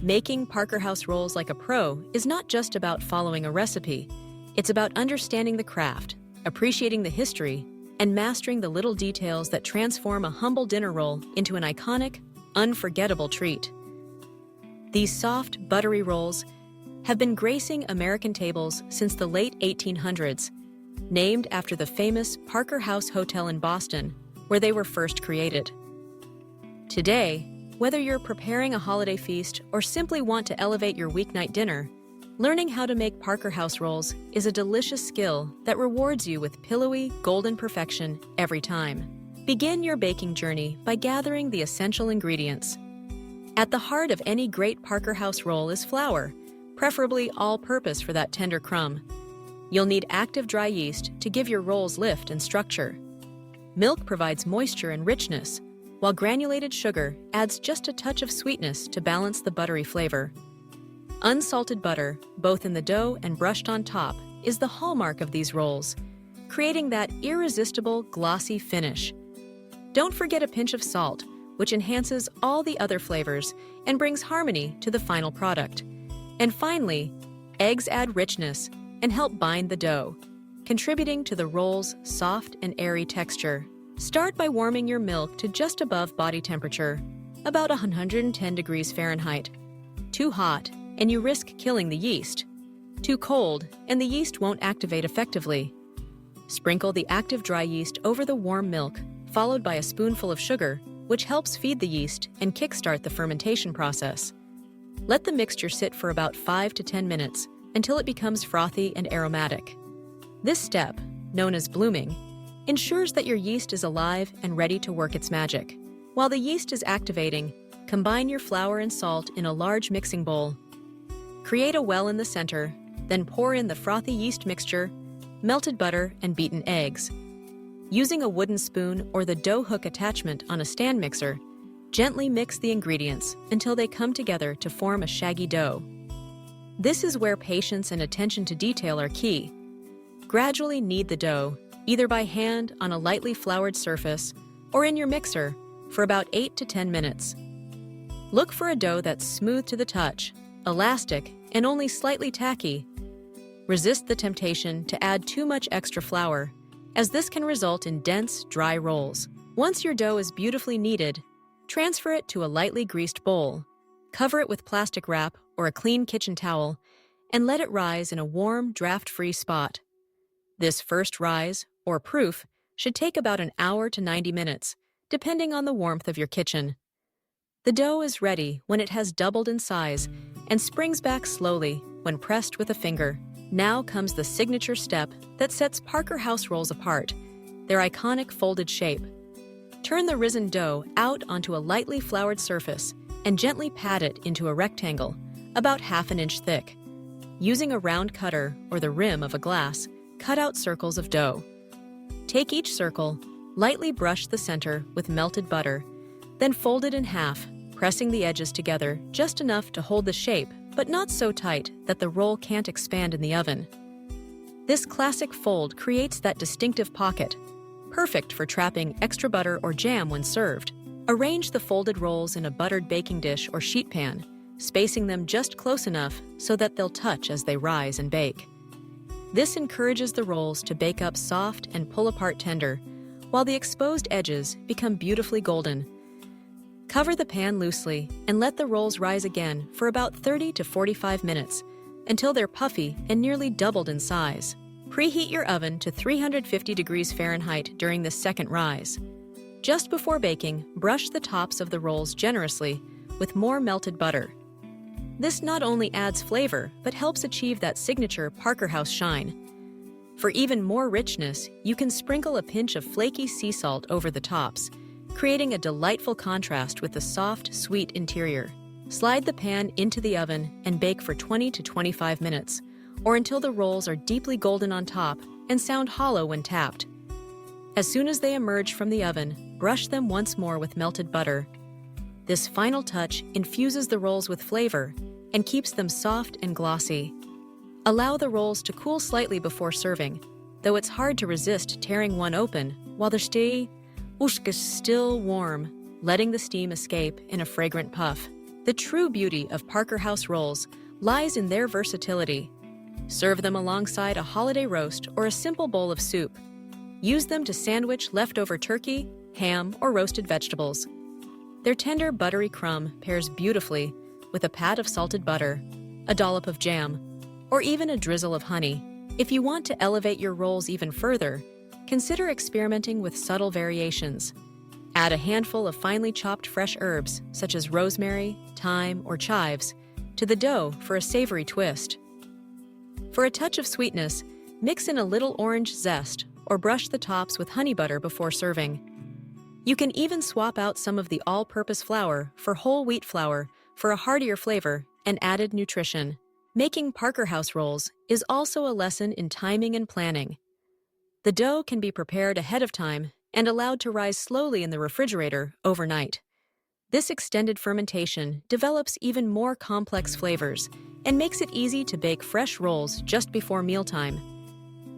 Making Parker House rolls like a pro is not just about following a recipe. It's about understanding the craft, appreciating the history, and mastering the little details that transform a humble dinner roll into an iconic, unforgettable treat. These soft, buttery rolls have been gracing American tables since the late 1800s, named after the famous Parker House Hotel in Boston, where they were first created. Today, whether you're preparing a holiday feast or simply want to elevate your weeknight dinner, learning how to make Parker House rolls is a delicious skill that rewards you with pillowy, golden perfection every time. Begin your baking journey by gathering the essential ingredients. At the heart of any great Parker House roll is flour, preferably all-purpose for that tender crumb. You'll need active dry yeast to give your rolls lift and structure. Milk provides moisture and richness, while granulated sugar adds just a touch of sweetness to balance the buttery flavor. Unsalted butter, both in the dough and brushed on top, is the hallmark of these rolls, creating that irresistible, glossy finish. Don't forget a pinch of salt, which enhances all the other flavors and brings harmony to the final product. And finally, eggs add richness and help bind the dough, contributing to the roll's soft and airy texture. Start by warming your milk to just above body temperature, about 110 degrees Fahrenheit. Too hot, and you risk killing the yeast. Too cold, and the yeast won't activate effectively. Sprinkle the active dry yeast over the warm milk, followed by a spoonful of sugar, which helps feed the yeast and kickstart the fermentation process. Let the mixture sit for about 5 to 10 minutes until it becomes frothy and aromatic. This step, known as blooming, ensures that your yeast is alive and ready to work its magic. While the yeast is activating, combine your flour and salt in a large mixing bowl. Create a well in the center, then pour in the frothy yeast mixture, melted butter, and beaten eggs. Using a wooden spoon or the dough hook attachment on a stand mixer, gently mix the ingredients until they come together to form a shaggy dough. This is where patience and attention to detail are key. Gradually knead the dough, either by hand on a lightly floured surface or in your mixer, for about 8 to 10 minutes. Look for a dough that's smooth to the touch, elastic, and only slightly tacky. Resist the temptation to add too much extra flour, as this can result in dense, dry rolls. Once your dough is beautifully kneaded, transfer it to a lightly greased bowl. Cover it with plastic wrap or a clean kitchen towel, and let it rise in a warm, draft-free spot. This first rise, or proof, should take about an hour to 90 minutes, depending on the warmth of your kitchen. The dough is ready when it has doubled in size and springs back slowly when pressed with a finger. Now comes the signature step that sets Parker House rolls apart, their iconic folded shape. Turn the risen dough out onto a lightly floured surface and gently pat it into a rectangle, about ½ an inch thick. Using a round cutter or the rim of a glass, cut out circles of dough. Take each circle, lightly brush the center with melted butter, then fold it in half, pressing the edges together just enough to hold the shape, but not so tight that the roll can't expand in the oven. This classic fold creates that distinctive pocket, perfect for trapping extra butter or jam when served. Arrange the folded rolls in a buttered baking dish or sheet pan, spacing them just close enough so that they'll touch as they rise and bake. This encourages the rolls to bake up soft and pull apart tender, while the exposed edges become beautifully golden. Cover the pan loosely and let the rolls rise again for about 30 to 45 minutes until they're puffy and nearly doubled in size. Preheat your oven to 350 degrees Fahrenheit during the second rise. Just before baking, brush the tops of the rolls generously with more melted butter. This not only adds flavor, but helps achieve that signature Parker House shine. For even more richness, you can sprinkle a pinch of flaky sea salt over the tops, creating a delightful contrast with the soft, sweet interior. Slide the pan into the oven and bake for 20 to 25 minutes, or until the rolls are deeply golden on top and sound hollow when tapped. As soon as they emerge from the oven, brush them once more with melted butter. This final touch infuses the rolls with flavor and keeps them soft and glossy. Allow the rolls to cool slightly before serving, though it's hard to resist tearing one open while they're still warm, letting the steam escape in a fragrant puff. The true beauty of Parker House rolls lies in their versatility. Serve them alongside a holiday roast or a simple bowl of soup. Use them to sandwich leftover turkey, ham, or roasted vegetables. Their tender, buttery crumb pairs beautifully with a pat of salted butter, a dollop of jam, or even a drizzle of honey. If you want to elevate your rolls even further, consider experimenting with subtle variations. Add a handful of finely chopped fresh herbs, such as rosemary, thyme, or chives, to the dough for a savory twist. For a touch of sweetness, mix in a little orange zest or brush the tops with honey butter before serving. You can even swap out some of the all-purpose flour for whole wheat flour for a heartier flavor and added nutrition. Making Parker House rolls is also a lesson in timing and planning. The dough can be prepared ahead of time and allowed to rise slowly in the refrigerator overnight. This extended fermentation develops even more complex flavors and makes it easy to bake fresh rolls just before mealtime.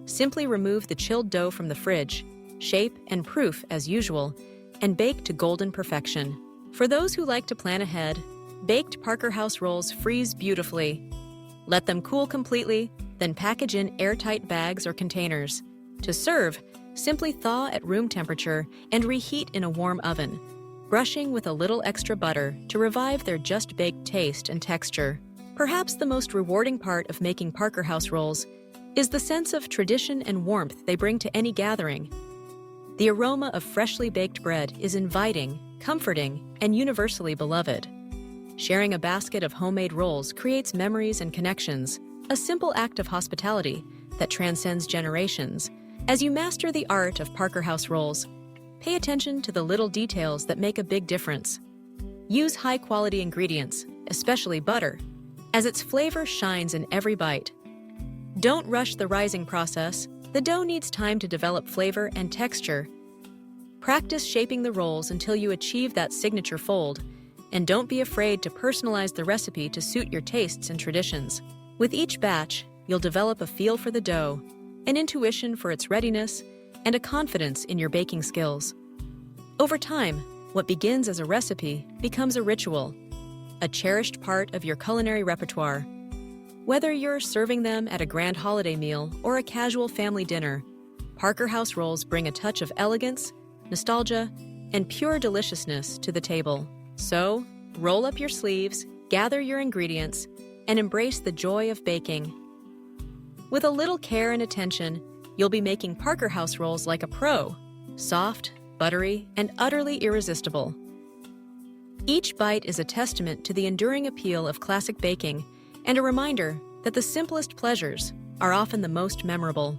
Simply remove the chilled dough from the fridge, shape and proof as usual, and bake to golden perfection. For those who like to plan ahead, baked Parker House rolls freeze beautifully. Let them cool completely, then package in airtight bags or containers. To serve, simply thaw at room temperature and reheat in a warm oven, brushing with a little extra butter to revive their just-baked taste and texture. Perhaps the most rewarding part of making Parker House rolls is the sense of tradition and warmth they bring to any gathering. The aroma of freshly baked bread is inviting, comforting, and universally beloved. Sharing a basket of homemade rolls creates memories and connections, a simple act of hospitality that transcends generations. As you master the art of Parker House rolls, pay attention to the little details that make a big difference. Use high-quality ingredients, especially butter, as its flavor shines in every bite. Don't rush the rising process. The dough needs time to develop flavor and texture. Practice shaping the rolls until you achieve that signature fold, and don't be afraid to personalize the recipe to suit your tastes and traditions. With each batch, you'll develop a feel for the dough, an intuition for its readiness, and a confidence in your baking skills. Over time, what begins as a recipe becomes a ritual, a cherished part of your culinary repertoire. Whether you're serving them at a grand holiday meal or a casual family dinner, Parker House rolls bring a touch of elegance, nostalgia, and pure deliciousness to the table. So, roll up your sleeves, gather your ingredients, and embrace the joy of baking. With a little care and attention, you'll be making Parker House rolls like a pro, soft, buttery, and utterly irresistible. Each bite is a testament to the enduring appeal of classic baking and a reminder that the simplest pleasures are often the most memorable.